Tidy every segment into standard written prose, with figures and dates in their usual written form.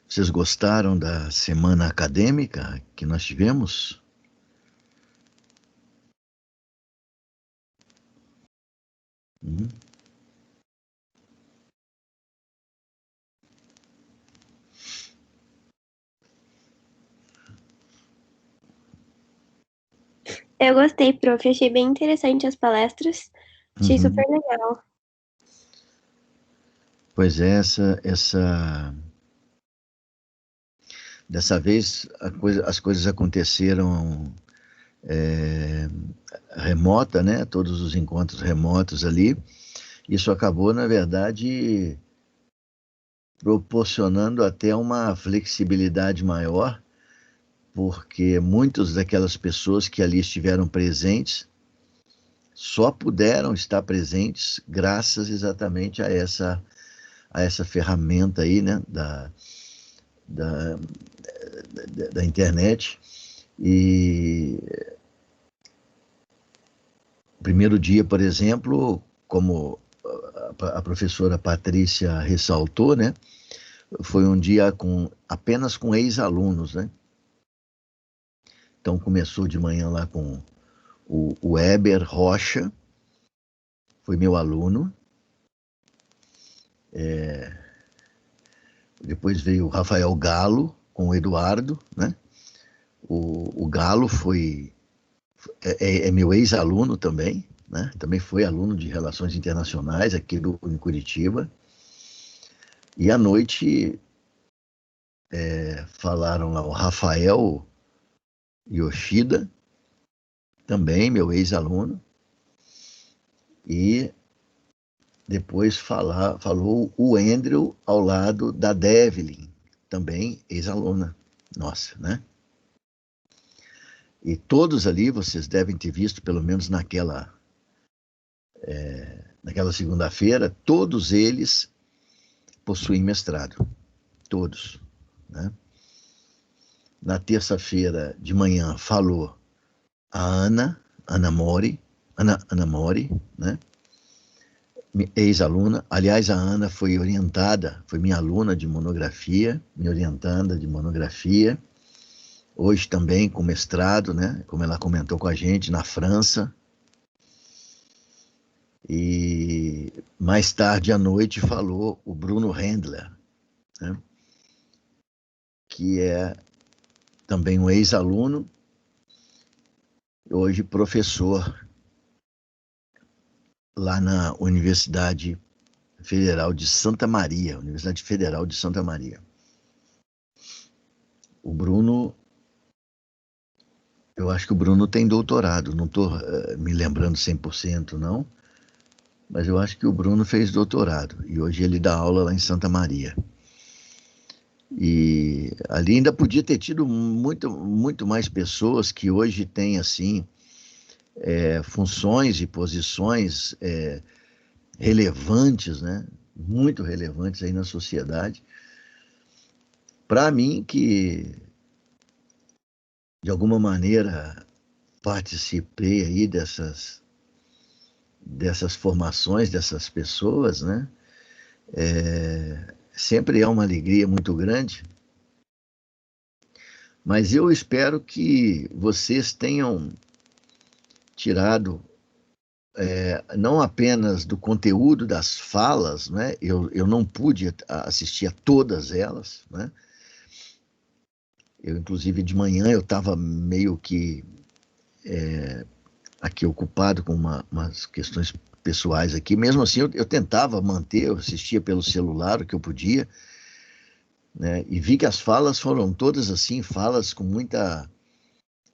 Vocês gostaram da semana acadêmica que nós tivemos? Hum. Eu gostei, prof. Achei bem interessante as palestras. Achei super Uhum. legal. Pois é, dessa vez as coisas aconteceram é, remota, né? Todos os encontros remotos ali. Isso acabou, na verdade, proporcionando até uma flexibilidade maior, porque muitas daquelas pessoas que ali estiveram presentes só puderam estar presentes graças exatamente a essa ferramenta aí, né, da, da internet. E o primeiro dia, por exemplo, como a professora Patrícia ressaltou, né, foi um dia apenas com ex-alunos, né? Então começou de manhã lá com o Weber Rocha, foi meu aluno. Depois veio o Rafael Galo com o Eduardo, né? O Galo é meu ex-aluno também, né? Também foi aluno de Relações Internacionais aqui em Curitiba. E à noite falaram lá o Rafael Yoshida, também meu ex-aluno, e depois falou o Andrew ao lado da Devlin, também ex-aluna nossa, né? E todos ali vocês devem ter visto, pelo menos naquela segunda-feira, todos eles possuem mestrado, todos, né? Na terça-feira de manhã falou a Ana Mori, né? Ex-aluna. Aliás, a Ana foi orientada, foi minha aluna de monografia, minha orientanda de monografia. Hoje também com mestrado, né? Como ela comentou com a gente, na França. E mais tarde à noite falou o Bruno Rendler, né? Que é também um ex-aluno, hoje professor lá na Universidade Federal de Santa Maria, Universidade Federal de Santa Maria. O Bruno, eu acho que o Bruno tem doutorado, não estou me lembrando 100% não, mas eu acho que o Bruno fez doutorado e hoje ele dá aula lá em Santa Maria. E ali ainda podia ter tido muito mais pessoas que hoje têm assim funções e posições relevantes, né? Muito relevantes aí na sociedade. Para mim, que de alguma maneira participei aí dessas formações, dessas pessoas, né? Sempre é uma alegria muito grande, mas eu espero que vocês tenham tirado não apenas do conteúdo das falas, né? Eu não pude assistir a todas elas, né? Eu, inclusive, de manhã eu estava meio que aqui ocupado com umas questões pessoais aqui. Mesmo assim, eu tentava manter, eu assistia pelo celular o que eu podia, né? E vi que as falas foram todas assim, falas com muita,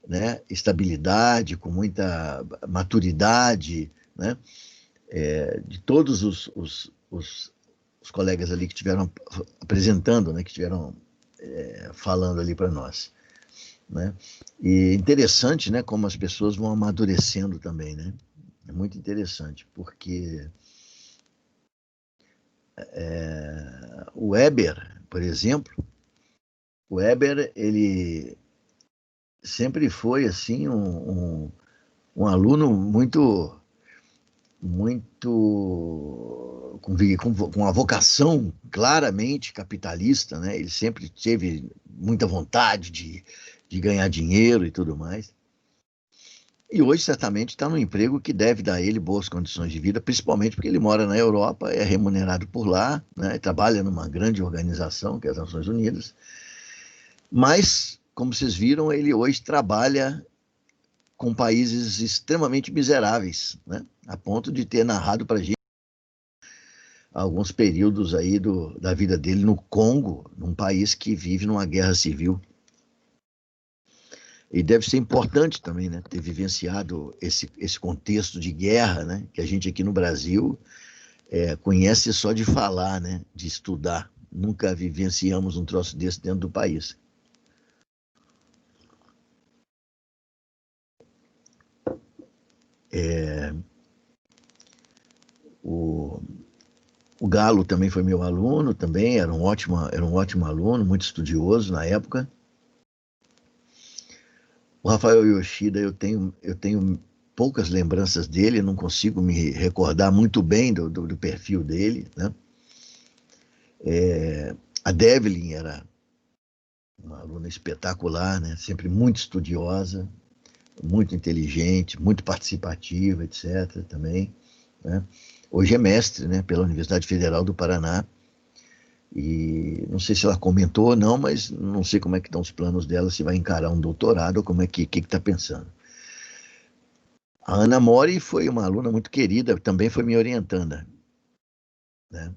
né, estabilidade, com muita maturidade, né? De todos os colegas ali que estiveram apresentando, né, que estiveram falando ali para nós, né? E interessante, né, como as pessoas vão amadurecendo também, né? É muito interessante, porque o Weber, por exemplo, o Weber, ele sempre foi assim um aluno muito com uma vocação claramente capitalista, né? Ele sempre teve muita vontade de ganhar dinheiro e tudo mais. E hoje, certamente, está num emprego que deve dar a ele boas condições de vida, principalmente porque ele mora na Europa, é remunerado por lá, né? Trabalha numa grande organização, que é as Nações Unidas. Mas, como vocês viram, ele hoje trabalha com países extremamente miseráveis, né? A ponto de ter narrado para a gente alguns períodos aí da vida dele no Congo, num país que vive numa guerra civil. E deve ser importante também, né, ter vivenciado esse contexto de guerra, né, que a gente aqui no Brasil conhece só de falar, né, de estudar. Nunca vivenciamos um troço desse dentro do país. O Galo também foi meu aluno, também era um ótimo aluno, muito estudioso na época. O Rafael Yoshida, eu tenho poucas lembranças dele, não consigo me recordar muito bem do perfil dele, né? A Devlin era uma aluna espetacular, né? Sempre muito estudiosa, muito inteligente, muito participativa, etc. também, né? Hoje é mestre, né, pela Universidade Federal do Paraná. E não sei se ela comentou ou não, mas não sei como é que estão os planos dela, se vai encarar um doutorado ou como é que está pensando. A Ana Mori foi uma aluna muito querida, também foi minha orientanda, né?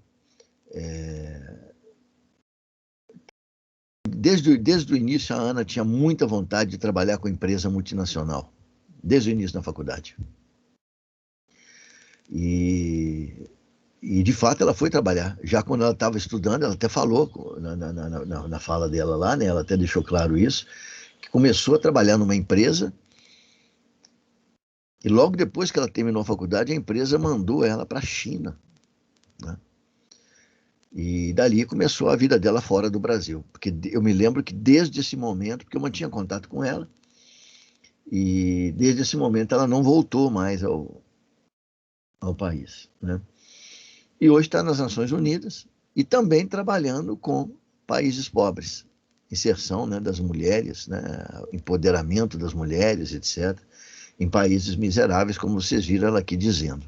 Desde o início, a Ana tinha muita vontade de trabalhar com empresa multinacional, desde o início da faculdade. E de fato, ela foi trabalhar. Já quando ela estava estudando, ela até falou na fala dela lá, né? Ela até deixou claro isso, que começou a trabalhar numa empresa e logo depois que ela terminou a faculdade, a empresa mandou ela para a China, né? E dali começou a vida dela fora do Brasil. Porque eu me lembro que desde esse momento, porque eu mantinha contato com ela, e desde esse momento ela não voltou mais ao país, né? E hoje está nas Nações Unidas e também trabalhando com países pobres. Inserção, né, das mulheres, né, empoderamento das mulheres, etc., em países miseráveis, como vocês viram ela aqui dizendo.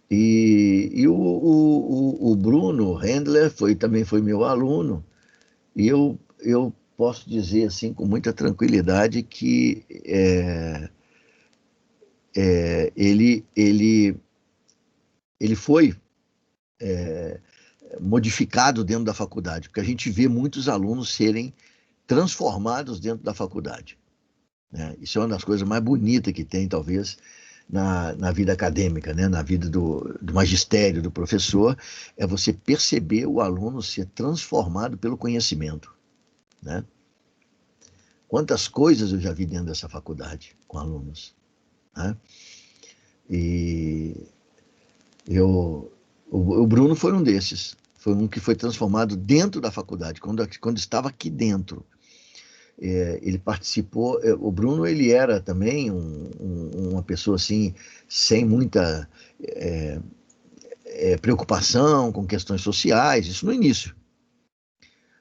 E o Bruno Handler também foi meu aluno, e eu posso dizer assim com muita tranquilidade que ele foi modificado dentro da faculdade, porque a gente vê muitos alunos serem transformados dentro da faculdade, né? Isso é uma das coisas mais bonitas que tem, talvez, na vida acadêmica, né? Na vida do magistério, do professor, é você perceber o aluno ser transformado pelo conhecimento, né? Quantas coisas eu já vi dentro dessa faculdade com alunos, né? E o Bruno foi um desses. Foi um que foi transformado dentro da faculdade, quando estava aqui dentro. Ele participou. O Bruno, ele era também uma pessoa assim, sem muita preocupação com questões sociais, isso no início.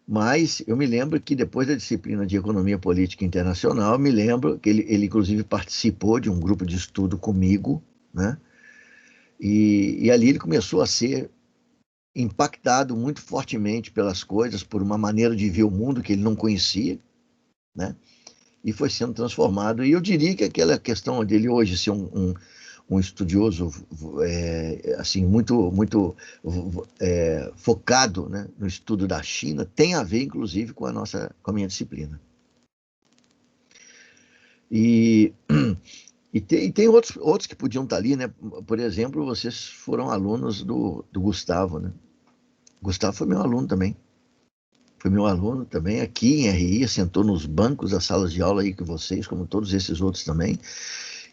Mas eu me lembro que depois da disciplina de Economia Política Internacional, eu me lembro que ele inclusive participou de um grupo de estudo comigo, né? E ali ele começou a ser impactado muito fortemente pelas coisas, por uma maneira de ver o mundo que ele não conhecia, né? E foi sendo transformado. E eu diria que aquela questão dele hoje ser um estudioso assim muito focado, né, no estudo da China tem a ver, inclusive, com a minha disciplina. E tem outros que podiam estar ali, né? Por exemplo, vocês foram alunos do Gustavo, né? Gustavo foi meu aluno também. Foi meu aluno também aqui em RI, sentou nos bancos das salas de aula aí com vocês, como todos esses outros também,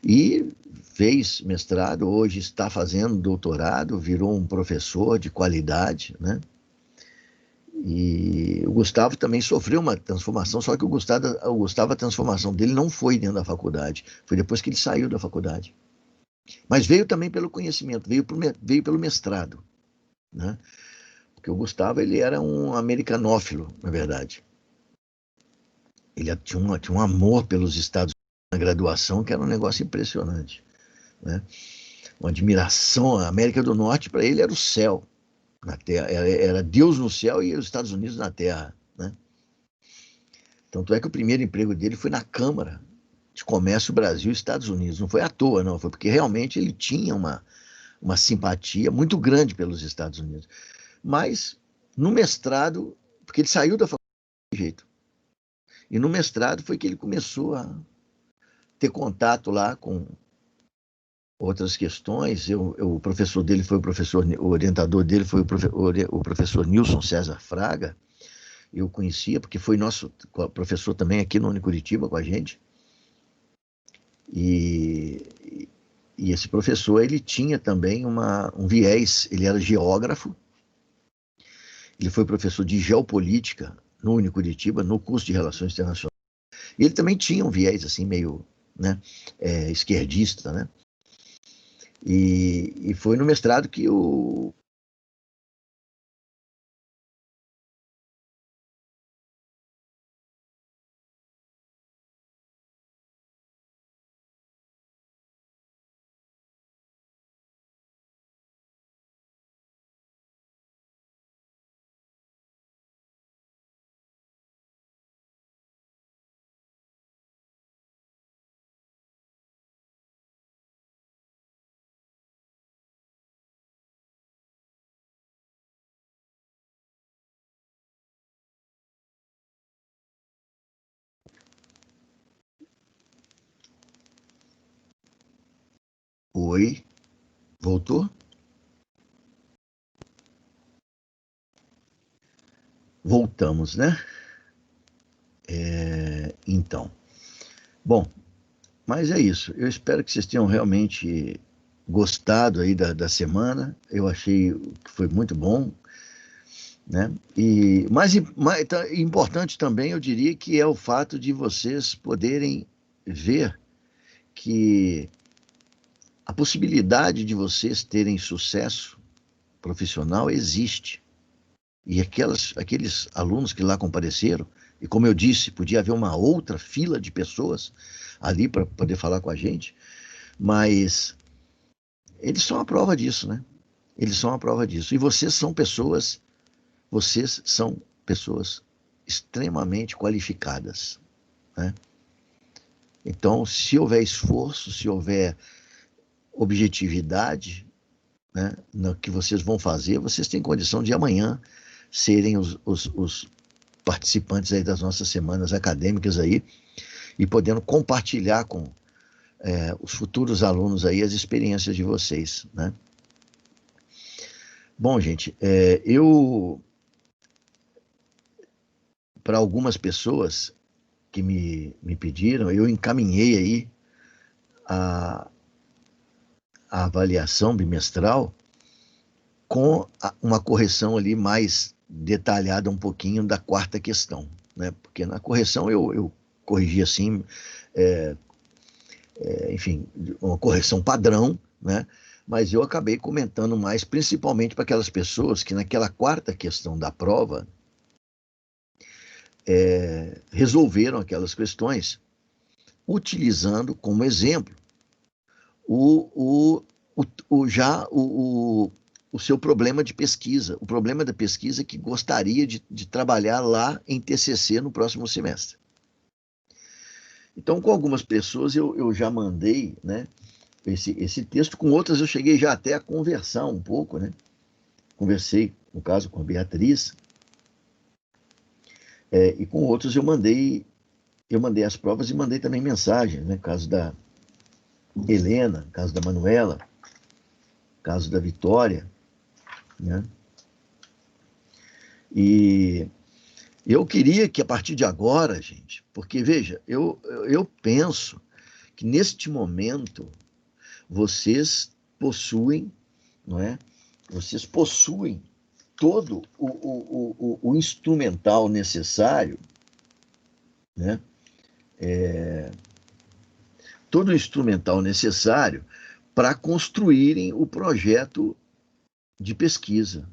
e fez mestrado, hoje está fazendo doutorado, virou um professor de qualidade, né? E o Gustavo também sofreu uma transformação, só que o Gustavo, a transformação dele não foi dentro da faculdade, foi depois que ele saiu da faculdade. Mas veio também pelo conhecimento, veio pelo mestrado, né? Porque o Gustavo, ele era um americanófilo, na verdade. Ele tinha um amor pelos Estados Unidos na graduação, que era um negócio impressionante, né? Uma admiração. A América do Norte, para ele, era o céu na Terra. Era Deus no céu e os Estados Unidos na Terra, né? Tanto é que o primeiro emprego dele foi na Câmara de Comércio Brasil e Estados Unidos. Não foi à toa, não. Foi porque realmente ele tinha uma simpatia muito grande pelos Estados Unidos. Mas, no mestrado, porque ele saiu da faculdade de jeito, e no mestrado foi que ele começou a ter contato lá com outras questões. O professor dele foi o orientador dele foi o professor Nilson César Fraga. Eu conhecia, porque foi nosso professor também aqui no Unicuritiba com a gente. E esse professor, ele tinha também um viés, ele era geógrafo, ele foi professor de geopolítica no Unicuritiba, no curso de Relações Internacionais. E ele também tinha um viés assim meio, né, esquerdista, né? E foi no mestrado que o Oi, voltou? Voltamos, né? Então, bom, mas é isso. Eu espero que vocês tenham realmente gostado aí da semana. Eu achei que foi muito bom, né? E mais importante também, eu diria que é o fato de vocês poderem ver que a possibilidade de vocês terem sucesso profissional existe. E aqueles alunos que lá compareceram, e como eu disse, podia haver uma outra fila de pessoas ali para poder falar com a gente, mas eles são a prova disso, né? Eles são a prova disso. E vocês são pessoas extremamente qualificadas, né? Então, se houver esforço, se houver objetividade, né, no que vocês vão fazer, vocês têm condição de amanhã serem os participantes aí das nossas semanas acadêmicas aí e podendo compartilhar com os futuros alunos aí as experiências de vocês, né? Bom, gente, para algumas pessoas que me pediram, eu encaminhei aí a, a avaliação bimestral com uma correção ali mais detalhada um pouquinho da quarta questão, né? Porque na correção eu corrigi assim, enfim, uma correção padrão, né? Mas eu acabei comentando mais, principalmente para aquelas pessoas que naquela quarta questão da prova resolveram aquelas questões utilizando como exemplo o, o, o seu problema de pesquisa, o problema da pesquisa que gostaria de trabalhar lá em TCC no próximo semestre. Então, com algumas pessoas eu já mandei, né, esse texto, com outras eu cheguei já até a conversar um pouco, né? Conversei, no caso, com a Beatriz, e com outros eu mandei as provas e mandei também mensagens, né? Caso da Helena, caso da Manuela, caso da Vitória, né? E eu queria que a partir de agora, gente, porque veja, eu penso que neste momento vocês possuem, não é? Vocês possuem todo o instrumental necessário, né? Todo o instrumental necessário para construírem o projeto de pesquisa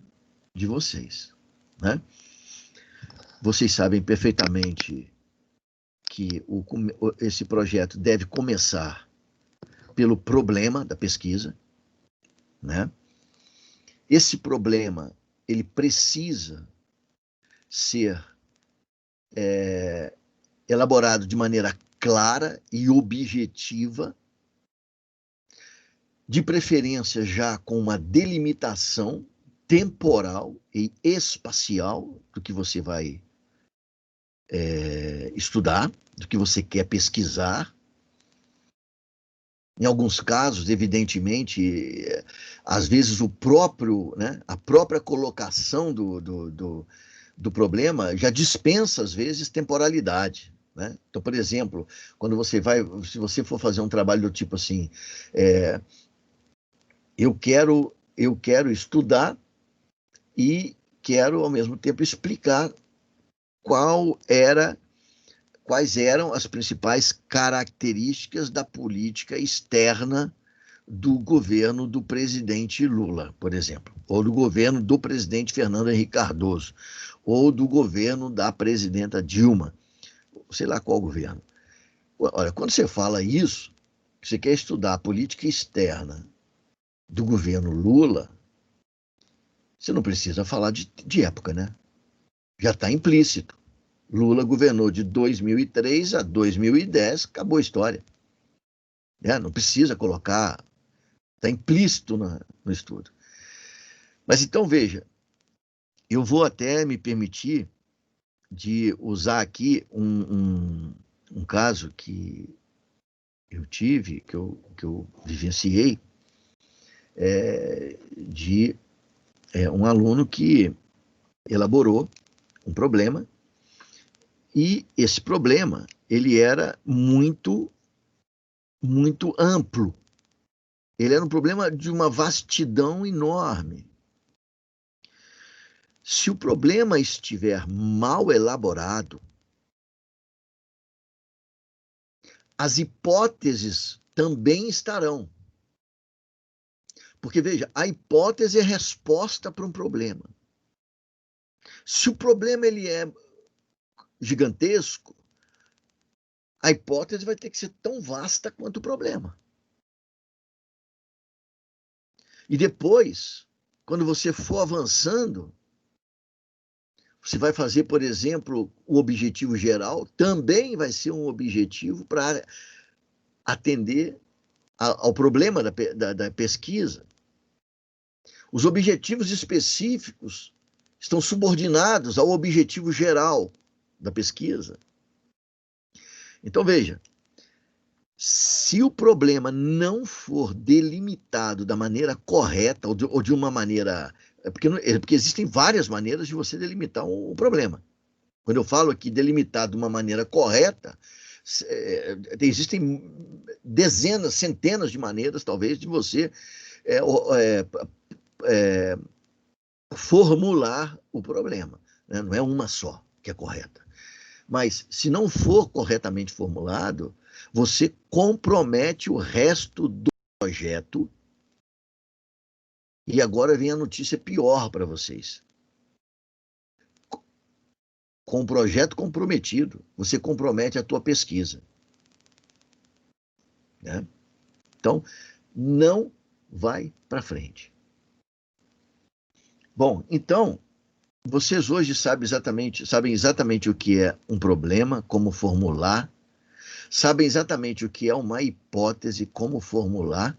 de vocês, né? Vocês sabem perfeitamente que esse projeto deve começar pelo problema da pesquisa, né? Esse problema, ele precisa ser elaborado de maneira clara e objetiva, de preferência já com uma delimitação temporal e espacial do que você vai estudar, do que você quer pesquisar. Em alguns casos, evidentemente, às vezes a própria colocação do problema já dispensa, às vezes, temporalidade, né? Então, por exemplo, se você for fazer um trabalho do tipo assim, eu quero estudar e quero, ao mesmo tempo, explicar quais eram as principais características da política externa do governo do presidente Lula, por exemplo, ou do governo do presidente Fernando Henrique Cardoso, ou do governo da presidenta Dilma, sei lá qual governo. Olha, quando você fala isso, você quer estudar a política externa do governo Lula, você não precisa falar de época, né? Já está implícito. Lula governou de 2003 a 2010, acabou a história. Não precisa colocar, está implícito no estudo. Mas então, veja, eu vou até me permitir de usar aqui um caso que eu tive, que eu vivenciei, de um aluno que elaborou um problema, e esse problema ele era muito, muito amplo. Ele era um problema de uma vastidão enorme. Se o problema estiver mal elaborado, as hipóteses também estarão. Porque, veja, a hipótese é resposta para um problema. Se o problema ele é gigantesco, a hipótese vai ter que ser tão vasta quanto o problema. E depois, quando você for avançando, você vai fazer, por exemplo, o objetivo geral, também vai ser um objetivo para atender ao problema da pesquisa. Os objetivos específicos estão subordinados ao objetivo geral da pesquisa. Então, veja, se o problema não for delimitado da maneira correta ou de uma maneira... Porque existem várias maneiras de você delimitar um problema. Quando eu falo aqui delimitado de uma maneira correta, existem dezenas, centenas de maneiras, talvez, de você formular o problema, né? Não é uma só que é correta. Mas, se não for corretamente formulado, você compromete o resto do projeto. E agora vem a notícia pior para vocês. Com o projeto comprometido, você compromete a tua pesquisa, né? Então, não vai para frente. Bom, então, vocês hoje sabem exatamente o que é um problema, como formular, sabem exatamente o que é uma hipótese, como formular,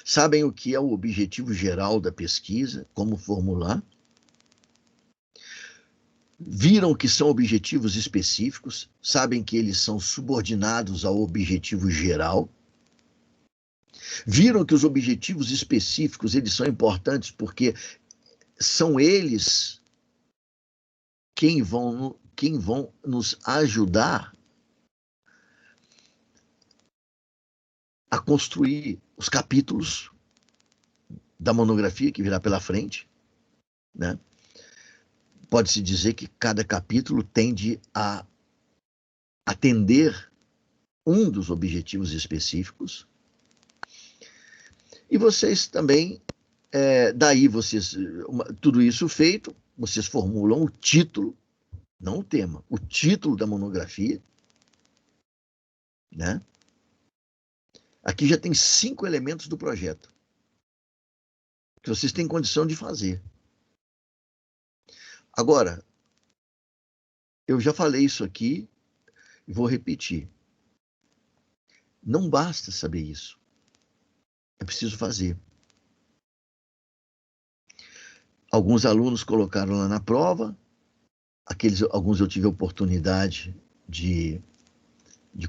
sabem o que é o objetivo geral da pesquisa, como formular, viram que são objetivos específicos, sabem que eles são subordinados ao objetivo geral, viram que os objetivos específicos eles são importantes porque são eles quem vão nos ajudar a construir os capítulos da monografia que virá pela frente, né? Pode-se dizer que cada capítulo tende a atender um dos objetivos específicos. vocês também, daí vocês, tudo isso feito, vocês formulam o título, não o tema, o título da monografia, né? Aqui já tem 5 elementos do projeto que vocês têm condição de fazer. Agora, eu já falei isso aqui e vou repetir. Não basta saber isso. É preciso fazer. Alguns alunos colocaram lá na prova, alguns eu tive a oportunidade de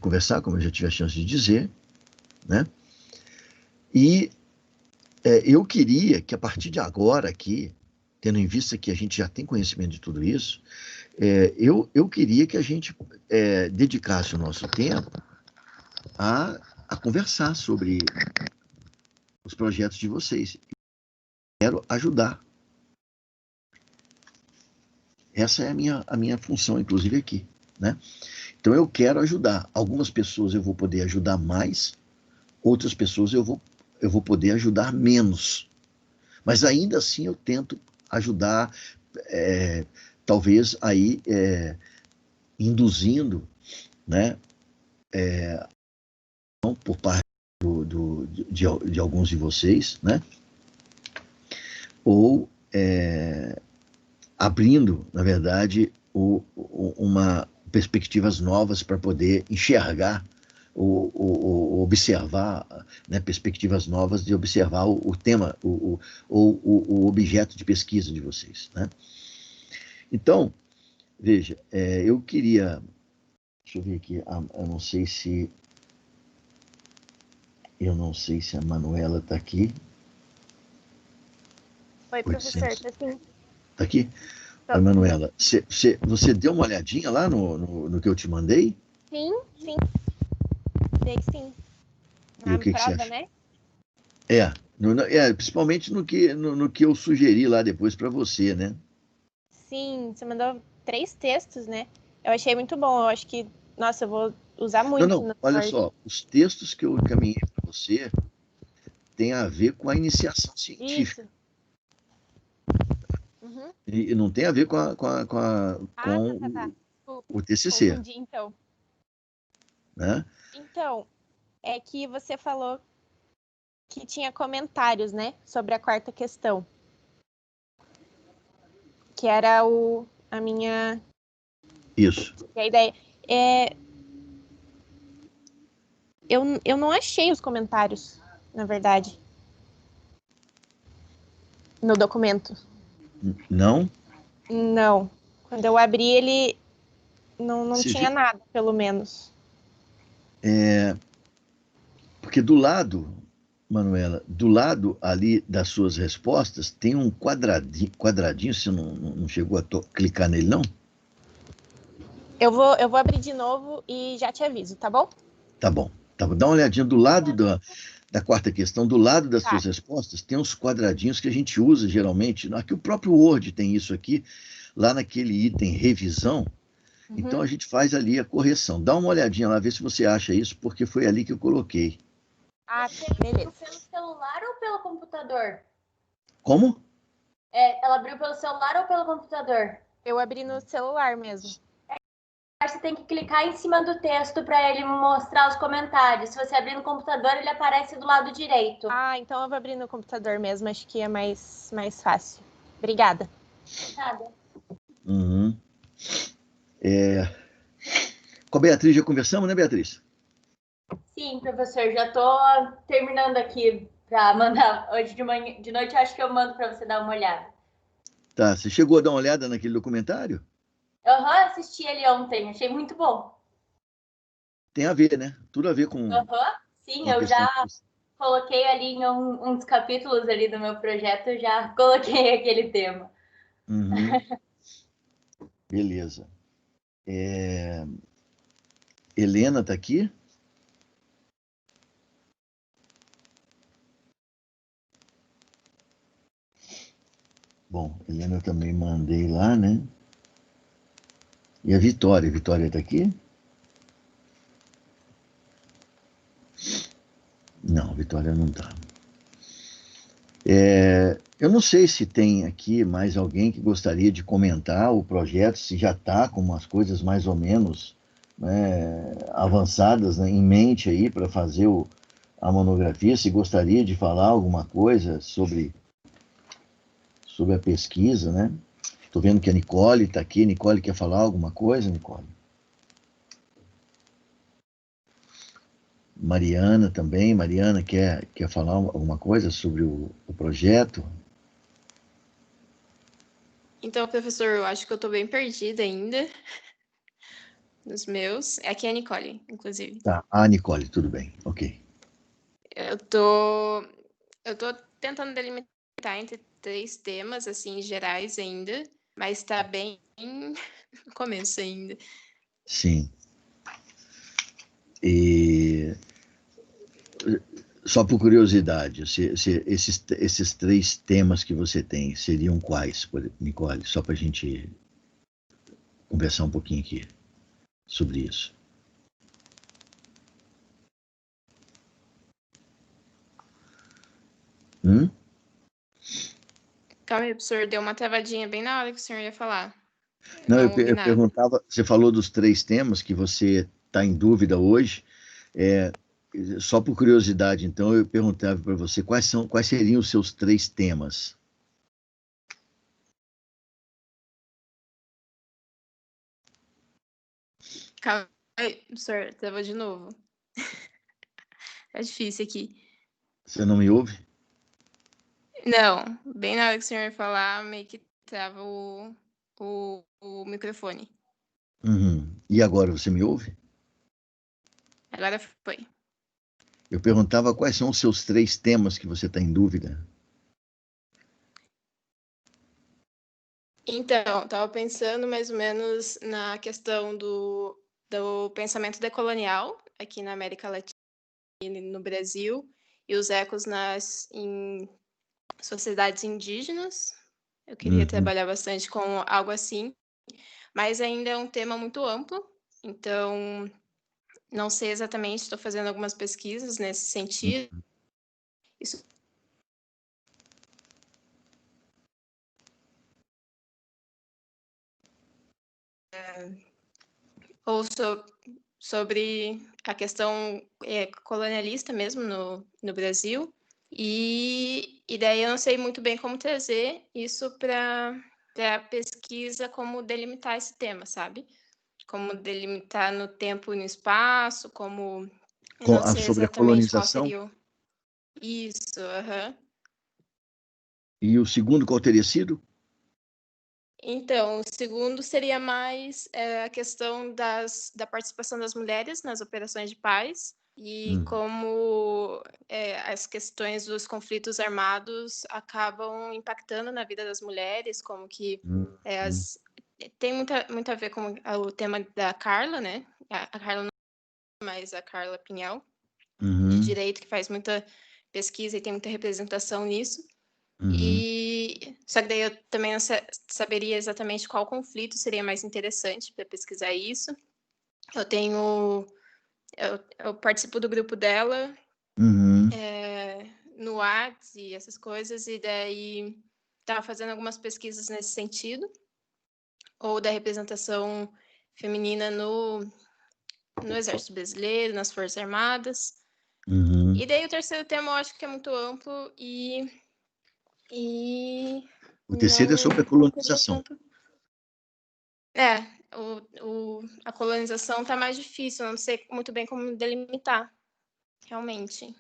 conversar, como eu já tive a chance de dizer, né? E eu queria que a partir de agora aqui, tendo em vista que a gente já tem conhecimento de tudo isso, eu queria que a gente dedicasse o nosso tempo a conversar sobre os projetos de vocês. Quero ajudar. Essa é a minha função, inclusive, aqui, né? Então, eu quero ajudar. Algumas pessoas eu vou poder ajudar mais, outras pessoas eu vou poder ajudar menos. Mas, ainda assim, eu tento ajudar, talvez, aí, induzindo, né? Por parte de alguns de vocês, né? Ou abrindo, na verdade, perspectivas novas para poder enxergar ou observar, né, perspectivas novas de observar o tema, o objeto de pesquisa de vocês, né? Então, veja, eu queria, deixa eu ver aqui, eu não sei se a Manuela está aqui. Oi, professor, está sim. Está aqui? Oi, Manuela, você deu uma olhadinha lá no que eu te mandei? Sim. Dei sim. E o que você prova, acha? né? Principalmente no que eu sugeri lá depois para você, né? Sim, você mandou 3 textos, né? Eu achei muito bom. Eu acho que, nossa, eu vou usar muito. Não, olha só, os textos que eu encaminhei para você têm a ver com a iniciação científica. Isso. Uhum. E não tem a ver com Tá. o TCC. Confundi, então. Né? Então, é que você falou que tinha comentários, né? Sobre a 4ª questão. Que era a minha... Isso. E a ideia... Eu não achei os comentários, na verdade. No documento. Não? Não. Quando eu abri, ele não tinha viu? nada, pelo menos. Porque do lado, Manuela, do lado ali das suas respostas, tem um quadradinho, você não chegou a clicar nele, não? Eu vou abrir de novo e já te aviso, tá bom? Tá bom. Dá uma olhadinha do lado da 4ª questão, do lado das suas respostas, tem uns quadradinhos que a gente usa geralmente. Aqui o próprio Word tem isso aqui, lá naquele item revisão. Uhum. Então a gente faz ali a correção. Dá uma olhadinha lá, vê se você acha isso, porque foi ali que eu coloquei. Beleza. Pelo celular ou pelo computador? Como? Ela abriu pelo celular ou pelo computador? Eu abri no celular mesmo. Você tem que clicar em cima do texto para ele mostrar os comentários. Se você abrir no computador, ele aparece do lado direito. Então eu vou abrir no computador mesmo, acho que é mais fácil. Obrigada. Nada. Uhum. Com a Beatriz já conversamos, né, Beatriz? Sim, professor, já estou terminando aqui para mandar. Hoje de noite, acho que eu mando para você dar uma olhada. Tá, você chegou a dar uma olhada naquele documentário? Assisti ele ontem, achei muito bom. Tem a ver, né? Tudo a ver com... Sim, com a eu questão já coloquei ali em um dos capítulos ali do meu projeto, já coloquei aquele tema. Uhum. Beleza. Helena está aqui? Bom, Helena eu também mandei lá, né? E a Vitória? A Vitória está aqui? Não, a Vitória não está. Eu não sei se tem aqui mais alguém que gostaria de comentar o projeto, se já está com umas coisas mais ou menos, né, avançadas, né, em mente aí para fazer a monografia, se gostaria de falar alguma coisa sobre a pesquisa, né? Estou vendo que a Nicole está aqui. Nicole, quer falar alguma coisa, Nicole? Mariana também. Mariana, quer falar alguma coisa sobre o projeto? Então, professor, eu acho que eu estou bem perdida ainda nos meus. Aqui é a Nicole, inclusive. Tá. Ah, Nicole, tudo bem. Ok. Eu tô tentando delimitar entre 3 temas, assim, gerais ainda, mas está bem no começo ainda. Sim. E só por curiosidade, esses 3 temas que você tem seriam quais, Nicole? Só para a gente conversar um pouquinho aqui sobre isso. Calma aí, professor, deu uma travadinha bem na hora que o senhor ia falar. Não, Não eu ouvi nada. perguntava, você falou dos 3 temas que você está em dúvida hoje. Só por curiosidade, então, eu perguntava para você quais seriam os seus 3 temas. Calma aí, professor, travou de novo. É difícil aqui. Você não me ouve? Não, bem na hora que o senhor ia falar, meio que trava o microfone. Uhum. E agora, você me ouve? Agora foi. Eu perguntava quais são os seus 3 temas que você está em dúvida. Então, estava pensando mais ou menos na questão do pensamento decolonial aqui na América Latina e no Brasil, e os ecos em sociedades indígenas. Eu queria trabalhar bastante com algo assim, mas ainda é um tema muito amplo, então não sei exatamente, estou fazendo algumas pesquisas nesse sentido. Isso ou sobre a questão colonialista mesmo no Brasil, e daí eu não sei muito bem como trazer isso para a pesquisa, como delimitar esse tema, sabe? Como delimitar no tempo e no espaço, como... Eu não sei Sobre a exatamente qual colonização? seria isso, aham. E o segundo, qual teria sido? Então, o segundo seria mais a questão da participação das mulheres nas operações de paz e como as questões dos conflitos armados acabam impactando na vida das mulheres, como que tem muito a ver com o tema da Carla, né? A Carla não, mas a Carla Pinhel, de direito, que faz muita pesquisa e tem muita representação nisso. Só que daí eu também não saberia exatamente qual conflito seria mais interessante para pesquisar isso. Eu participo do grupo dela no Whats e essas coisas, e daí estava fazendo algumas pesquisas nesse sentido, ou da representação feminina no Exército Brasileiro, nas Forças Armadas. E daí o terceiro tema eu acho que é muito amplo e o terceiro é sobre a colonização. A colonização está mais difícil, eu não sei muito bem como delimitar, realmente.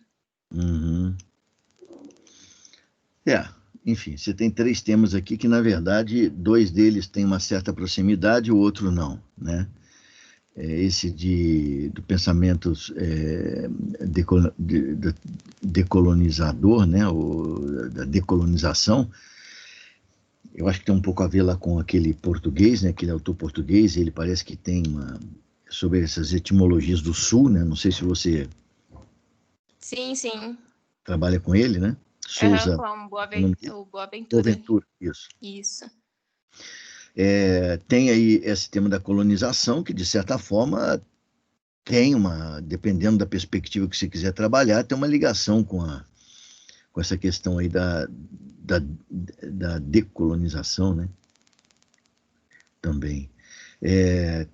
Enfim, você tem 3 temas aqui que, na verdade, 2 deles têm uma certa proximidade, o outro não, né? Esse do pensamento decolonizador, né? Da decolonização, eu acho que tem um pouco a ver lá com aquele português, né? Aquele autor português, ele parece que tem sobre essas etimologias do Sul, né? Não sei se você Sim. trabalha com ele, né? Souza, com o Boaventura. Boaventura, isso. Tem aí esse tema da colonização, que de certa forma tem dependendo da perspectiva que você quiser trabalhar, tem uma ligação com com essa questão aí da decolonização, né? Também.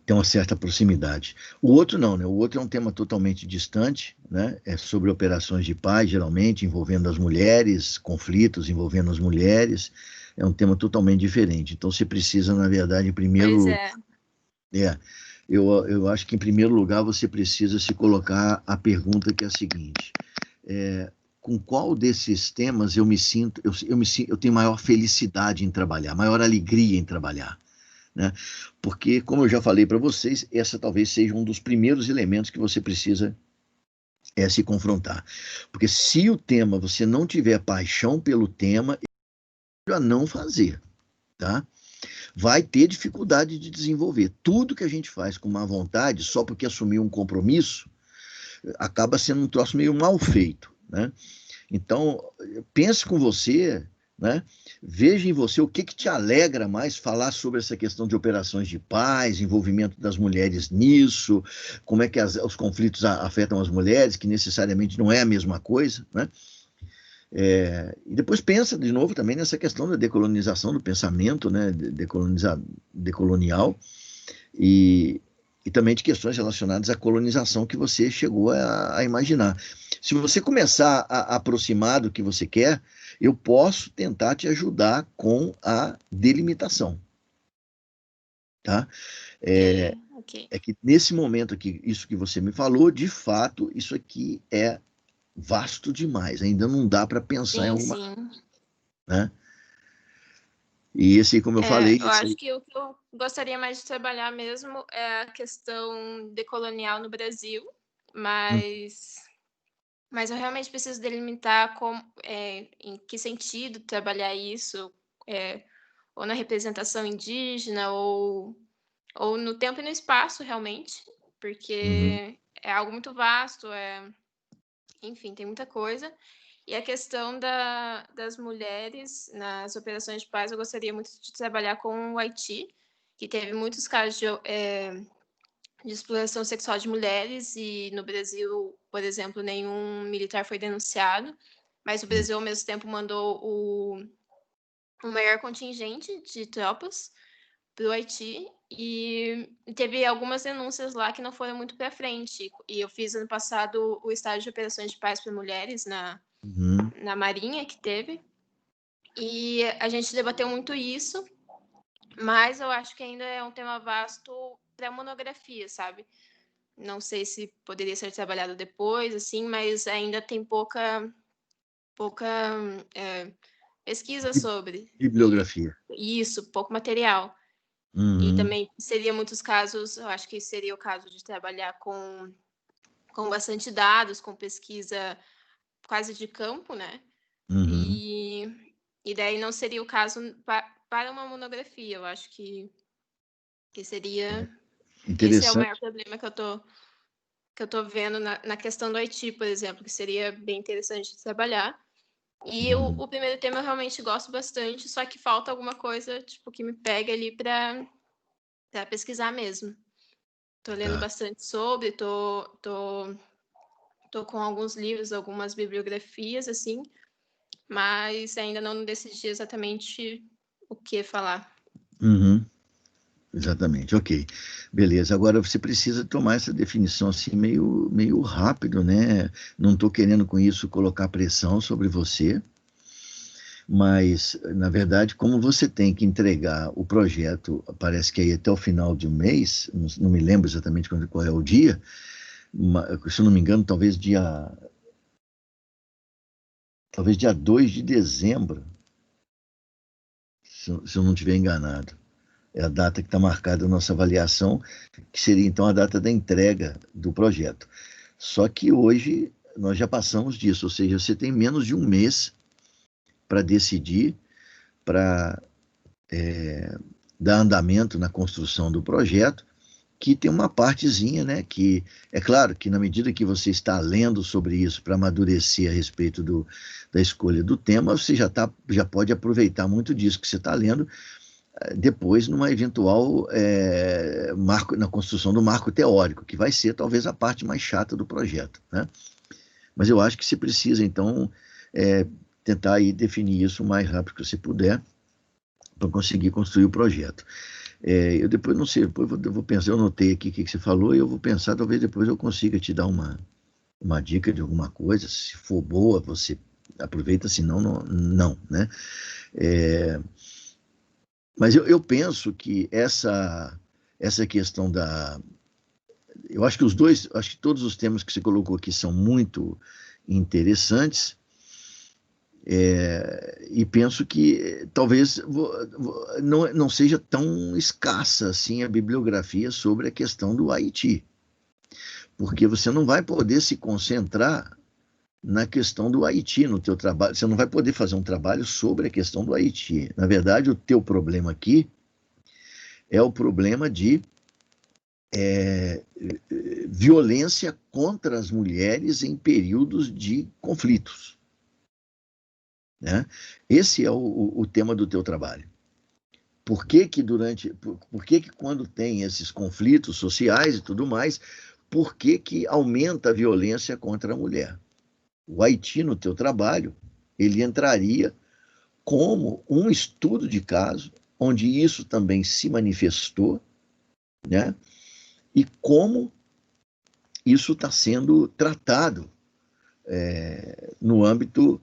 Tem uma certa proximidade. O outro não, né? O outro é um tema totalmente distante, né? É sobre operações de paz, geralmente, envolvendo as mulheres, conflitos envolvendo as mulheres. É um tema totalmente diferente. Então, você precisa, na verdade, em primeiro... Pois é. Eu acho que, em primeiro lugar, você precisa se colocar a pergunta que é a seguinte: com qual desses temas eu tenho maior felicidade em trabalhar, maior alegria em trabalhar, né? Porque, como eu já falei para vocês, essa talvez seja um dos primeiros elementos que você precisa se confrontar. Porque se o tema, você não tiver paixão pelo tema, é melhor não fazer, tá? Vai ter dificuldade de desenvolver. Tudo que a gente faz com má vontade, só porque assumiu um compromisso, acaba sendo um troço meio mal feito, né? Então, pense com você, né? Veja em você o que te alegra mais falar sobre essa questão de operações de paz, envolvimento das mulheres nisso, como é que os conflitos afetam as mulheres, que necessariamente não é a mesma coisa, né? E depois pensa de novo também nessa questão da decolonização do pensamento, né, decolonial, e também de questões relacionadas à colonização que você chegou a imaginar. Se você começar a aproximar do que você quer, eu posso tentar te ajudar com a delimitação, tá? Okay. É que nesse momento aqui, isso que você me falou, de fato, isso aqui é vasto demais, ainda não dá para pensar em alguma coisa, né? E esse, como eu falei... Eu acho que o que eu gostaria mais de trabalhar mesmo é a questão decolonial no Brasil, mas eu realmente preciso delimitar em que sentido trabalhar isso, ou na representação indígena, ou no tempo e no espaço, realmente, porque é algo muito vasto, enfim, tem muita coisa. E a questão das mulheres nas operações de paz, eu gostaria muito de trabalhar com o Haiti, que teve muitos casos de exploração sexual de mulheres, e no Brasil, por exemplo, nenhum militar foi denunciado, mas o Brasil, ao mesmo tempo, mandou o maior contingente de tropas para o Haiti, e teve algumas denúncias lá que não foram muito para frente. E eu fiz ano passado o estágio de operações de paz para mulheres na Marinha, que teve, e a gente debateu muito isso, mas eu acho que ainda é um tema vasto para monografia, sabe? Não sei se poderia ser trabalhado depois, assim, mas ainda tem pouca pesquisa sobre. Bibliografia. Isso, pouco material. E também seria muitos casos, eu acho que seria o caso de trabalhar com bastante dados, com pesquisa quase de campo, né? E daí não seria o caso para uma monografia. Eu acho que seria... Esse é o maior problema que eu tô vendo na questão do Haiti, por exemplo, que seria bem interessante de trabalhar. E o primeiro tema eu realmente gosto bastante, só que falta alguma coisa, tipo, que me pega ali para pesquisar mesmo. Tô lendo bastante sobre, tô com alguns livros, algumas bibliografias, assim, mas ainda não decidi exatamente o que falar. Exatamente, ok. Beleza, agora você precisa tomar essa definição assim meio rápido, né? Não estou querendo com isso colocar pressão sobre você, mas, na verdade, como você tem que entregar o projeto, parece que aí até o final de um mês, não me lembro exatamente qual é o dia, se eu não me engano, talvez dia 2 de dezembro, se eu não estiver enganado. É a data que está marcada na nossa avaliação, que seria então a data da entrega do projeto. Só que hoje nós já passamos disso, ou seja, você tem menos de um mês para decidir, para dar andamento na construção do projeto, que tem uma partezinha, né, que é claro que na medida que você está lendo sobre isso para amadurecer a respeito da escolha do tema, você já pode aproveitar muito disso que você está lendo, depois numa eventual na construção do marco teórico, que vai ser talvez a parte mais chata do projeto, né? Mas eu acho que você precisa, então, tentar aí definir isso o mais rápido que você puder para conseguir construir o projeto. Eu depois não sei, depois eu vou pensar, eu anotei aqui o que você falou e eu vou pensar, talvez depois eu consiga te dar uma dica de alguma coisa, se for boa, você aproveita, se não, não, né? Mas eu penso que essa questão eu acho que acho que todos os temas que você colocou aqui são muito interessantes, e penso que talvez não seja tão escassa assim a bibliografia sobre a questão do Haiti, porque você não vai poder se concentrar na questão do Haiti no teu trabalho, você não vai poder fazer um trabalho sobre a questão do Haiti. Na verdade, o teu problema aqui é o problema de violência contra as mulheres em períodos de conflitos, né? Esse é o tema do teu trabalho. Por que quando tem esses conflitos sociais e tudo mais, por que aumenta a violência contra a mulher? O Haiti, no teu trabalho, ele entraria como um estudo de caso, onde isso também se manifestou, né? E como isso está sendo tratado no âmbito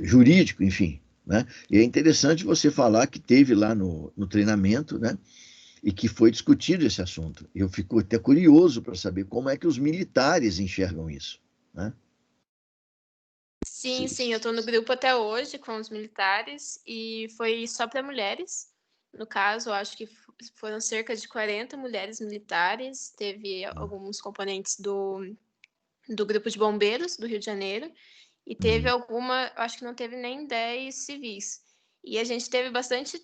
jurídico, enfim, né? E é interessante você falar que teve lá no treinamento, né? E que foi discutido esse assunto. Eu fico até curioso para saber como é que os militares enxergam isso, né? Sim, eu estou no grupo até hoje com os militares e foi só para mulheres. No caso, eu acho que foram cerca de 40 mulheres militares, teve alguns componentes do grupo de bombeiros do Rio de Janeiro e teve acho que não teve nem 10 civis. E a gente teve bastante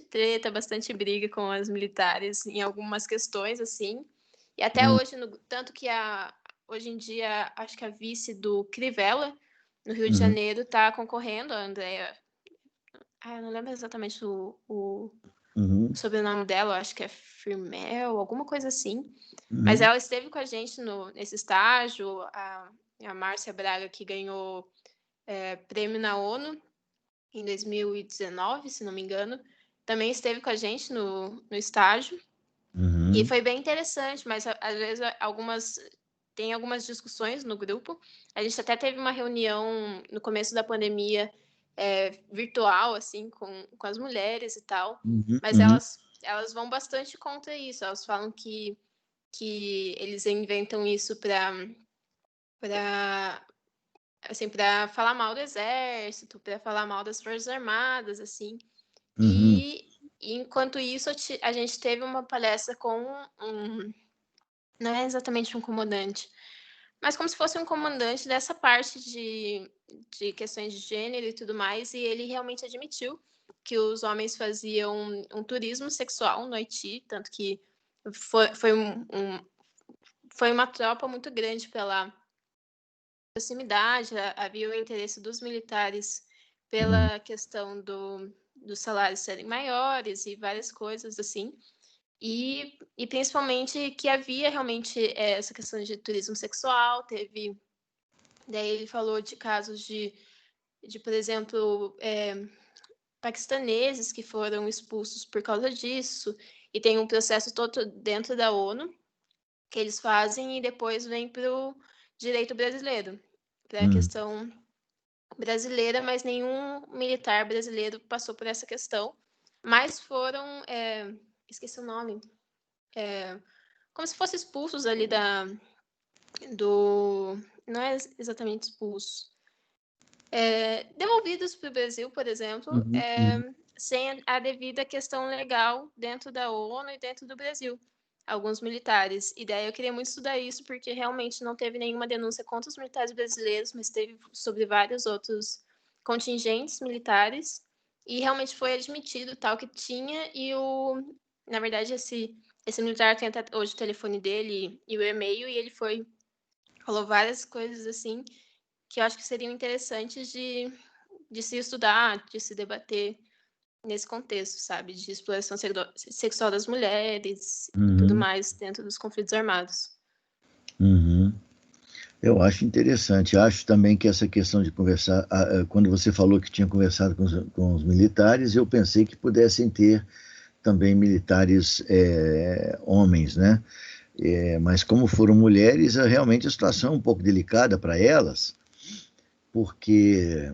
treta, bastante briga com as militares em algumas questões, assim. E até hoje, tanto que hoje em dia, acho que a vice do Crivella, no Rio de Janeiro, está concorrendo, a Andréa. Eu não lembro exatamente o sobrenome dela, acho que é Firmel, alguma coisa assim. Mas ela esteve com a gente nesse estágio, a Márcia Braga, que ganhou prêmio na ONU em 2019, se não me engano, também esteve com a gente no estágio. E foi bem interessante, mas às vezes tem algumas discussões no grupo. A gente até teve uma reunião no começo da pandemia virtual, assim, com as mulheres e tal. Mas elas vão bastante contra isso. Elas falam que eles inventam isso para falar mal do exército, para falar mal das Forças Armadas, assim. E enquanto isso, a gente teve uma palestra com não é exatamente um comandante, mas como se fosse um comandante dessa parte de questões de gênero e tudo mais, e ele realmente admitiu que os homens faziam um turismo sexual no Haiti, tanto que foi uma tropa muito grande pela proximidade, havia o interesse dos militares pela questão dos salários serem maiores e várias coisas assim, e principalmente que havia realmente essa questão de turismo sexual. Daí ele falou de casos de por exemplo, paquistaneses que foram expulsos por causa disso, e tem um processo todo dentro da ONU que eles fazem e depois vem para o direito brasileiro, para a questão brasileira, mas nenhum militar brasileiro passou por essa questão, mas foram, esqueci o nome, como se fossem expulsos ali não é exatamente expulsos, devolvidos para o Brasil, por exemplo, sem a devida questão legal dentro da ONU e dentro do Brasil, alguns militares. E daí eu queria muito estudar isso, porque realmente não teve nenhuma denúncia contra os militares brasileiros, mas teve sobre vários outros contingentes militares, e realmente foi admitido tal que tinha, e na verdade esse militar tem até hoje o telefone dele e o e-mail, e ele falou várias coisas assim, que eu acho que seriam interessantes de se estudar, de se debater nesse contexto, sabe? De exploração sexual das mulheres e tudo mais dentro dos conflitos armados. Eu acho interessante. Acho também que essa questão de conversar, quando você falou que tinha conversado com os militares, eu pensei que pudessem ter também militares homens, né? Mas como foram mulheres, realmente a situação é um pouco delicada para elas, porque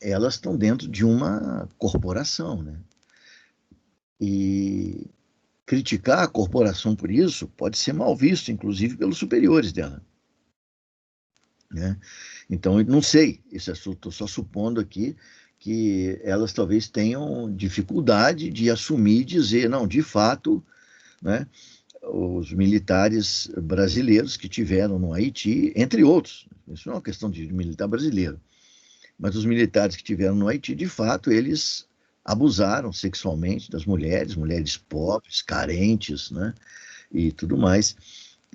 elas estão dentro de uma corporação, né? E criticar a corporação por isso pode ser mal visto, inclusive pelos superiores dela, né? Então, eu não sei, estou só supondo aqui que elas talvez tenham dificuldade de assumir e dizer, não, de fato, né, os militares brasileiros que tiveram no Haiti, entre outros, isso não é uma questão de militar brasileiro, mas os militares que tiveram no Haiti, de fato, eles abusaram sexualmente das mulheres, mulheres pobres, carentes, né, e tudo mais.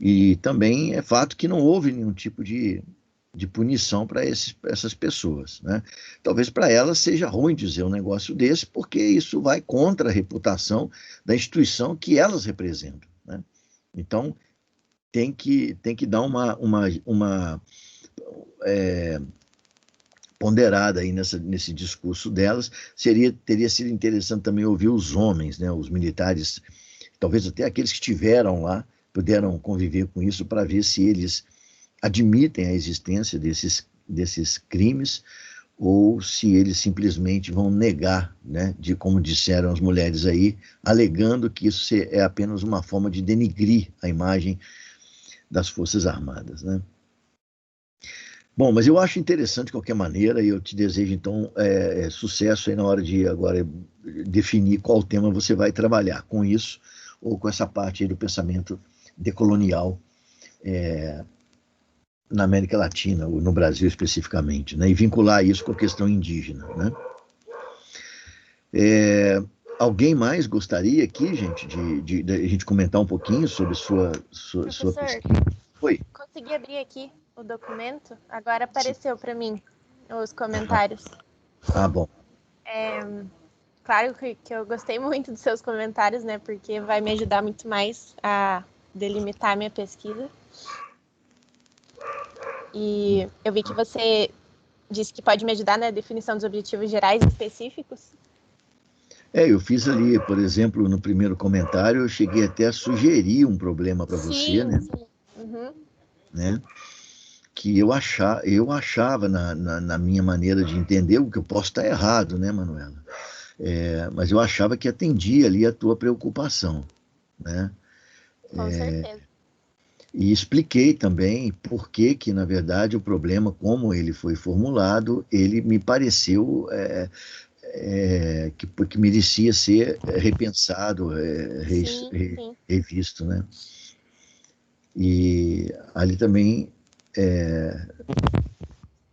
E também é fato que não houve nenhum tipo de punição para essas pessoas, né? Talvez para elas seja ruim dizer um negócio desse, porque isso vai contra a reputação da instituição que elas representam, né? Então, tem que dar uma ponderada aí nesse discurso delas. Teria sido interessante também ouvir os homens, né, os militares, talvez até aqueles que estiveram lá, puderam conviver com isso para ver se eles admitem a existência desses crimes ou se eles simplesmente vão negar, né, como disseram as mulheres aí, alegando que isso é apenas uma forma de denigrir a imagem das Forças Armadas, né? Bom, mas eu acho interessante de qualquer maneira e eu te desejo, então, sucesso aí na hora de agora definir qual tema você vai trabalhar com isso ou com essa parte aí do pensamento decolonial na América Latina, ou no Brasil especificamente, né? E vincular isso com a questão indígena, né? Alguém mais gostaria aqui, gente, de a gente comentar um pouquinho sobre sua pesquisa? Oi. Consegui abrir aqui o documento, agora apareceu para mim os comentários. Ah, bom. Claro que eu gostei muito dos seus comentários, né? Porque vai me ajudar muito mais a delimitar minha pesquisa. E eu vi que você disse que pode me ajudar na definição dos objetivos gerais específicos. Eu fiz ali, por exemplo, no primeiro comentário, eu cheguei até a sugerir um problema para você, né? Sim. Uhum. Né? Que eu achava na minha maneira de entender, o que eu posso estar errado, né, Manuela? Mas eu achava que atendia ali a tua preocupação, né? Com certeza. E expliquei também por que, na verdade, o problema, como ele foi formulado, ele me pareceu que merecia ser repensado, Sim. revisto, né? E ali também,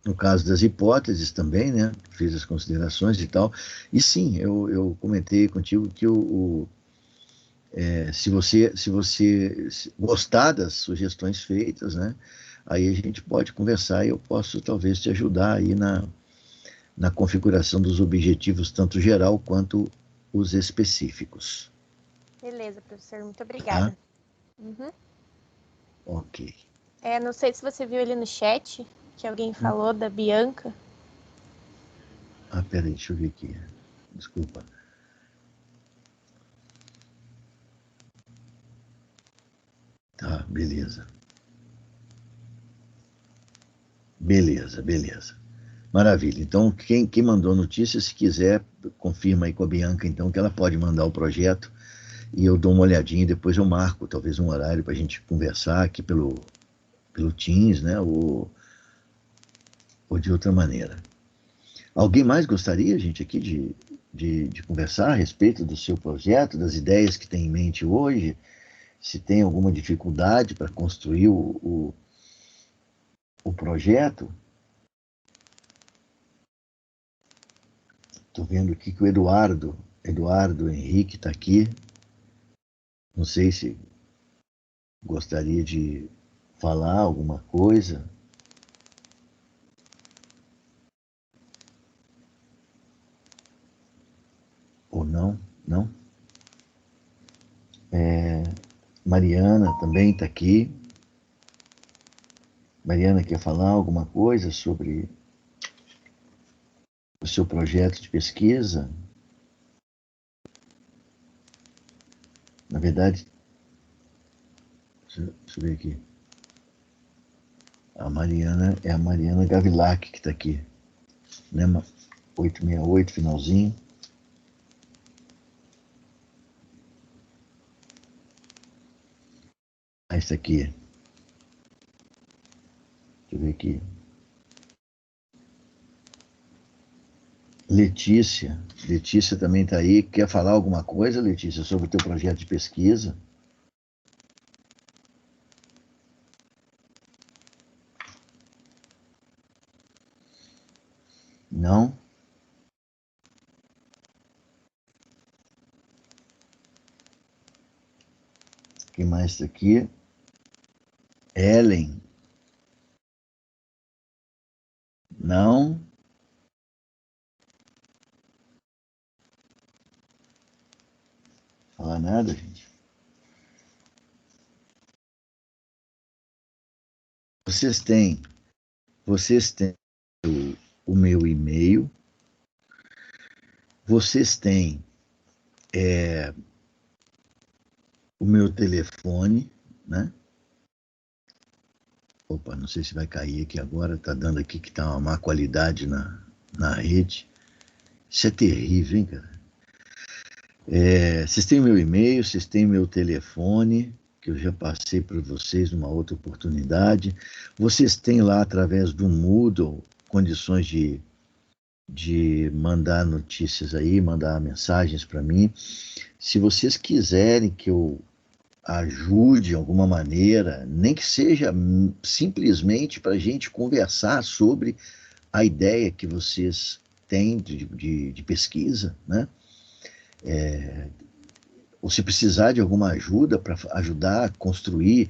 no caso das hipóteses também, né? Fiz as considerações e tal. E sim, eu comentei contigo que se você gostar das sugestões feitas, né? Aí a gente pode conversar e eu posso talvez te ajudar aí na configuração dos objetivos, tanto geral quanto os específicos. Beleza, professor. Muito obrigada. Tá? Uhum. Ok. Não sei se você viu ali no chat que alguém falou da Bianca. Peraí, deixa eu ver aqui. Desculpa. Tá, beleza. Beleza. Maravilha. Então, quem mandou a notícia, se quiser, confirma aí com a Bianca, então, que ela pode mandar o projeto e eu dou uma olhadinha e depois eu marco, talvez, um horário para a gente conversar aqui pelo Teams, né? Ou de outra maneira. Alguém mais gostaria, gente, aqui de conversar a respeito do seu projeto, das ideias que tem em mente hoje? Se tem alguma dificuldade para construir o projeto? Estou vendo aqui que o Eduardo Henrique está aqui. Não sei se gostaria de falar alguma coisa. Ou não? Não? Mariana também está aqui. Mariana quer falar alguma coisa sobre o seu projeto de pesquisa? Na verdade, deixa eu ver aqui. A Mariana é a Mariana Gavilac que está aqui, né? 868, finalzinho. Ah, esse aqui. Deixa eu ver aqui. Letícia. Letícia também está aí. Quer falar alguma coisa, Letícia, sobre o teu projeto de pesquisa? Não? Quem mais está aqui? Ellen. Não? Falar nada, gente. Vocês têm o meu e-mail, vocês têm o meu telefone, né? Opa, não sei se vai cair aqui agora, tá dando aqui que tá uma má qualidade na rede. Isso é terrível, hein, cara? Vocês têm o meu e-mail, vocês têm o meu telefone, que eu já passei para vocês numa outra oportunidade. Vocês têm lá, através do Moodle, condições de mandar notícias aí, mandar mensagens para mim. Se vocês quiserem que eu ajude de alguma maneira, nem que seja simplesmente para a gente conversar sobre a ideia que vocês têm de pesquisa, né? Ou se precisar de alguma ajuda para ajudar a construir,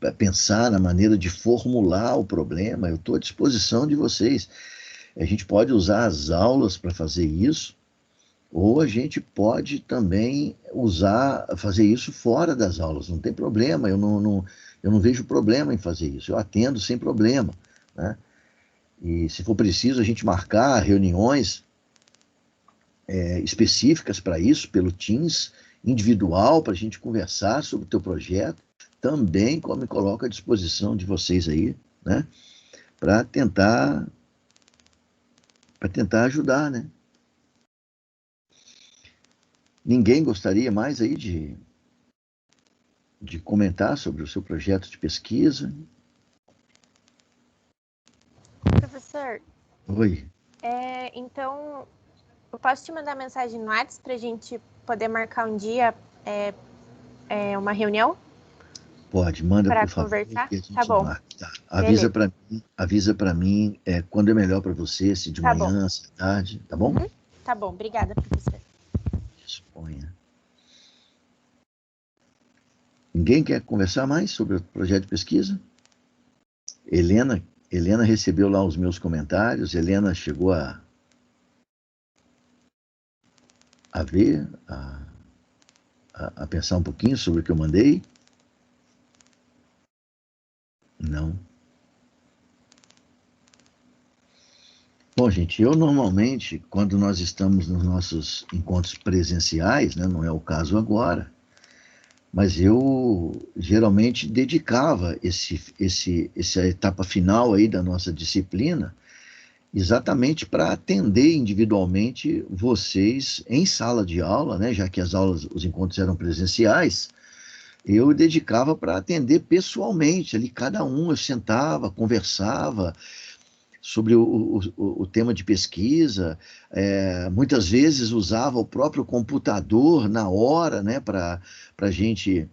a pensar na maneira de formular o problema, eu estou à disposição de vocês. A gente pode usar as aulas para fazer isso, ou a gente pode também fazer isso fora das aulas, não tem problema, eu não vejo problema em fazer isso, eu atendo sem problema, né? E se for preciso a gente marcar reuniões específicas para isso, pelo Teams, individual, para a gente conversar sobre o teu projeto, também me coloco à disposição de vocês aí, né? Para tentar ajudar, né? Ninguém gostaria mais aí de comentar sobre o seu projeto de pesquisa? Professor. Oi. Então, eu posso te mandar mensagem no WhatsApp para a gente poder marcar um dia, uma reunião? Pode, manda por favor. Para conversar? Que a gente tá bom. Marca. Tá. Avisa para mim quando é melhor para você, se de manhã, se à tarde, tá bom? Uhum. Tá bom, obrigada, professor. Disponha. Ninguém quer conversar mais sobre o projeto de pesquisa? Helena recebeu lá os meus comentários, Helena chegou a ver, a pensar um pouquinho sobre o que eu mandei? Não. Bom, gente, eu normalmente, quando nós estamos nos nossos encontros presenciais, né, não é o caso agora, mas eu geralmente dedicava essa etapa final aí da nossa disciplina exatamente para atender individualmente vocês em sala de aula, né, já que os encontros eram presenciais, eu dedicava para atender pessoalmente, ali cada um, eu sentava, conversava sobre o tema de pesquisa, muitas vezes usava o próprio computador na hora, né, para a gente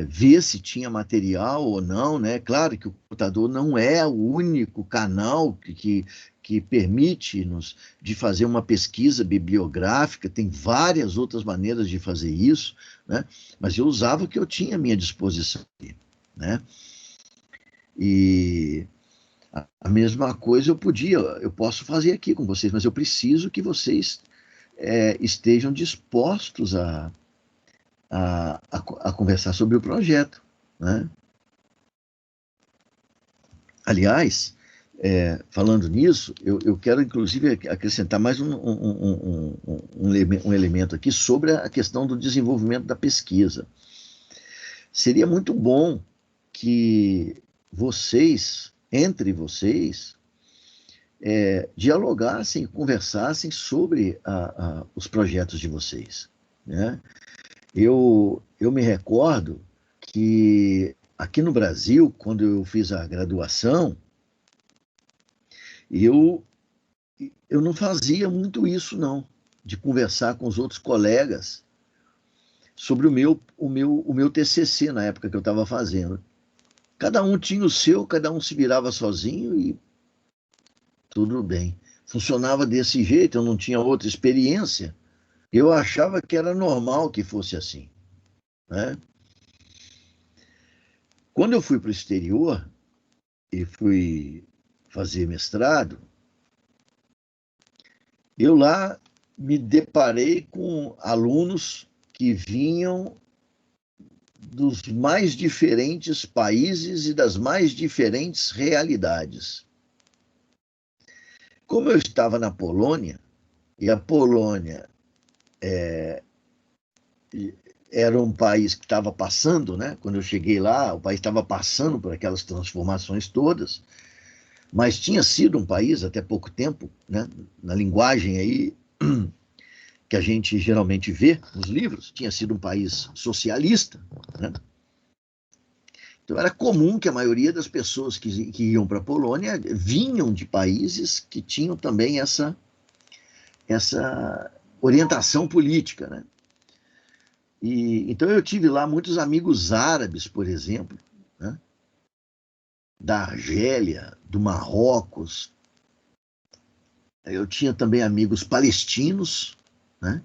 ver se tinha material ou não, né? Claro que o computador não é o único canal que permite-nos de fazer uma pesquisa bibliográfica, tem várias outras maneiras de fazer isso, né? Mas eu usava o que eu tinha à minha disposição, né? E a mesma coisa eu posso fazer aqui com vocês, mas eu preciso que vocês estejam dispostos a conversar sobre o projeto, né? Aliás, falando nisso, eu quero, inclusive, acrescentar mais um elemento aqui sobre a questão do desenvolvimento da pesquisa. Seria muito bom que vocês, entre vocês, dialogassem, conversassem sobre os projetos de vocês, né? Eu me recordo que aqui no Brasil, quando eu fiz a graduação, eu não fazia muito isso, não, de conversar com os outros colegas sobre o meu TCC na época que eu estava fazendo. Cada um tinha o seu, cada um se virava sozinho e tudo bem. Funcionava desse jeito, eu não tinha outra experiência. Eu achava que era normal que fosse assim, né? Quando eu fui para o exterior e fui fazer mestrado, eu lá me deparei com alunos que vinham dos mais diferentes países e das mais diferentes realidades. Como eu estava na Polônia, e a Polônia era um país que estava passando, né? Quando eu cheguei lá, o país estava passando por aquelas transformações todas, mas tinha sido um país até pouco tempo, né? Na linguagem aí que a gente geralmente vê nos livros, tinha sido um país socialista, né? Então era comum que a maioria das pessoas que iam para a Polônia vinham de países que tinham também essa orientação política, né? Então eu tive lá muitos amigos árabes, por exemplo, né? Da Argélia, do Marrocos. Eu tinha também amigos palestinos, né?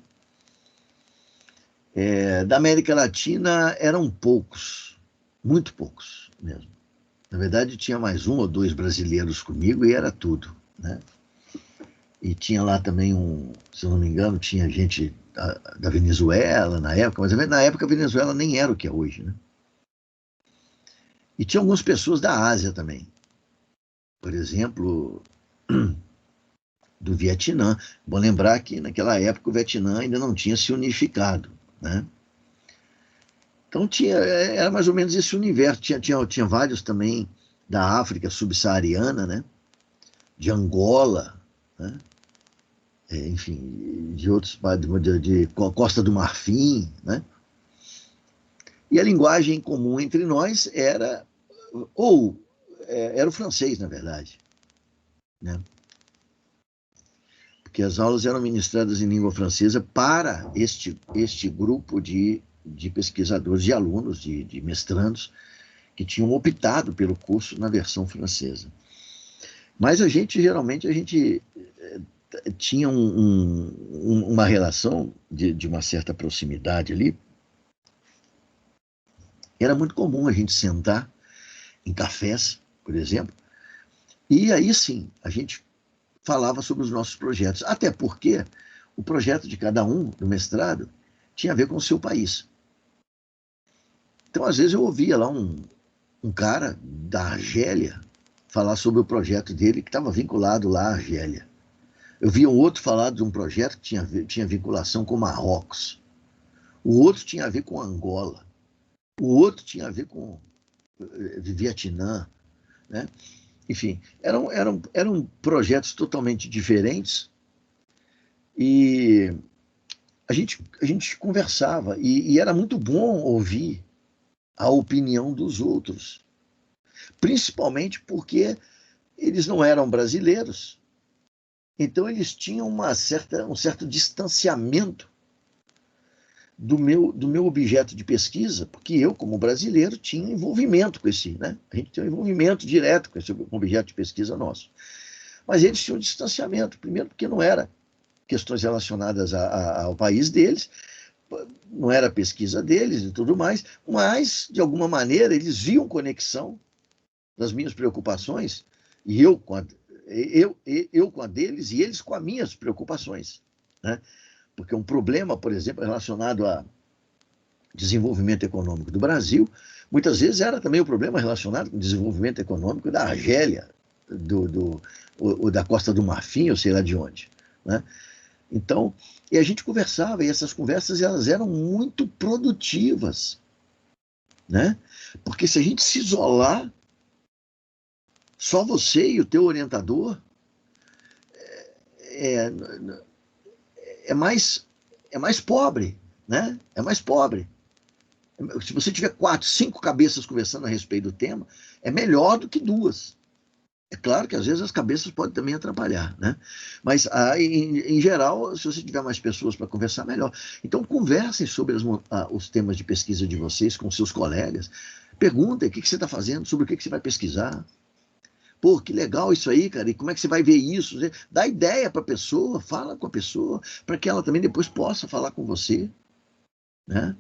Da América Latina eram poucos, muito poucos mesmo. Na verdade, tinha mais um ou dois brasileiros comigo e era tudo, né? E tinha lá também se eu não me engano, tinha gente da Venezuela na época, mas na época a Venezuela nem era o que é hoje, né? E tinha algumas pessoas da Ásia também. Por exemplo, do Vietnã. Bom lembrar que naquela época o Vietnã ainda não tinha se unificado, né? Então era mais ou menos esse universo. Tinha vários também da África subsaariana, né? De Angola, né? Enfim, de outros, de Costa do Marfim, né? E a linguagem comum entre nós era o francês, na verdade, né? Porque as aulas eram ministradas em língua francesa para este grupo de pesquisadores, de alunos, de mestrandos, que tinham optado pelo curso na versão francesa. Mas geralmente a gente tinha uma relação de uma certa proximidade ali. Era muito comum a gente sentar em cafés, por exemplo, e aí sim, a gente falava sobre os nossos projetos, até porque o projeto de cada um do mestrado tinha a ver com o seu país. Então, às vezes eu ouvia lá um cara da Argélia falar sobre o projeto dele que estava vinculado lá à Argélia. Eu via um outro falar de um projeto que tinha vinculação com Marrocos. O outro tinha a ver com Angola. O outro tinha a ver com Vietnã, né? Enfim, eram projetos totalmente diferentes e a gente conversava e era muito bom ouvir a opinião dos outros, principalmente porque eles não eram brasileiros. Então, eles tinham um certo distanciamento do meu objeto de pesquisa, porque eu, como brasileiro, tinha envolvimento com esse, né? A gente tem um envolvimento direto com esse objeto de pesquisa nosso. Mas eles tinham um distanciamento, primeiro porque não era questões relacionadas ao país deles, não era pesquisa deles e tudo mais, mas, de alguma maneira, eles viam conexão das minhas preocupações, e eu com a deles, e eles com as minhas preocupações, né? Porque um problema, por exemplo, relacionado a desenvolvimento econômico do Brasil, Muitas vezes era também o problema relacionado com o desenvolvimento econômico da Argélia, ou da Costa do Marfim, ou sei lá de onde, né? Então, e a gente conversava, e essas conversas elas eram muito produtivas, né? Porque se a gente se isolar, só você e o teu orientador, é mais pobre, né? É mais pobre. Se você tiver 4, 5 cabeças conversando a respeito do tema, é melhor do que 2. É claro que às vezes as cabeças podem também atrapalhar, né? Mas em geral, se você tiver mais pessoas para conversar, melhor. Então conversem sobre os temas de pesquisa de vocês com seus colegas. Perguntem o que você está fazendo, sobre o que você vai pesquisar. Pô, que legal isso aí, cara, e como é que você vai ver isso? Dá ideia para a pessoa, fala com a pessoa, para que ela também depois possa falar com você, né?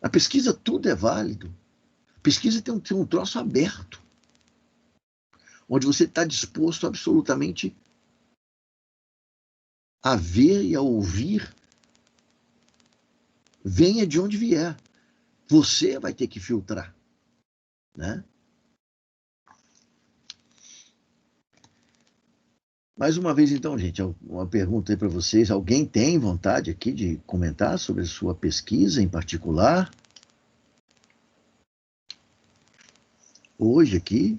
A pesquisa, tudo é válido. A pesquisa tem um troço aberto, onde você está disposto absolutamente a ver e a ouvir, venha de onde vier. Você vai ter que filtrar, né? Mais uma vez, então, gente, uma pergunta aí para vocês. Alguém tem vontade aqui de comentar sobre a sua pesquisa em particular? Hoje aqui?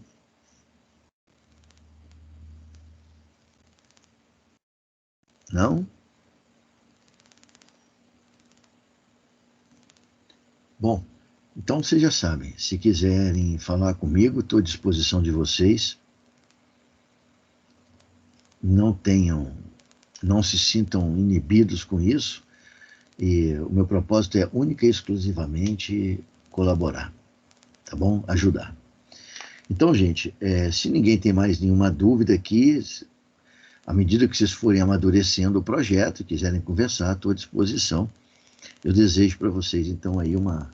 Não? Bom, então vocês já sabem. Se quiserem falar comigo, estou à disposição de vocês. Não se sintam inibidos com isso. E o meu propósito é única e exclusivamente colaborar, tá bom? Ajudar. Então, gente, se ninguém tem mais nenhuma dúvida aqui, à medida que vocês forem amadurecendo o projeto, quiserem conversar, estou à disposição. Eu desejo para vocês, então, aí uma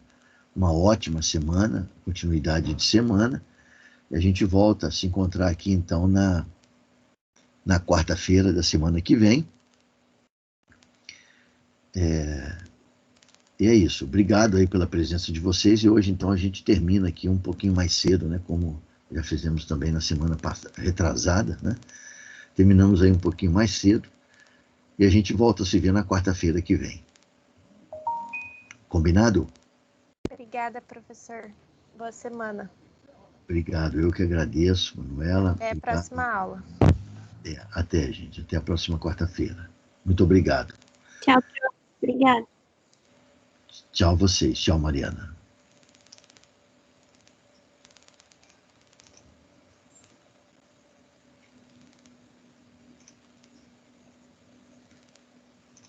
ótima semana, continuidade de semana, e a gente volta a se encontrar aqui, então, na quarta-feira da semana que vem. E é isso. Obrigado aí pela presença de vocês. E hoje, então, a gente termina aqui um pouquinho mais cedo, né? Como já fizemos também na semana retrasada, né? Terminamos aí um pouquinho mais cedo. E a gente volta a se ver na quarta-feira que vem. Combinado? Obrigada, professor. Boa semana. Obrigado. Eu que agradeço, Manuela. Até a próxima aula. Até, gente. Até a próxima quarta-feira. Muito obrigado. Tchau, obrigada. Tchau vocês. Tchau, Mariana.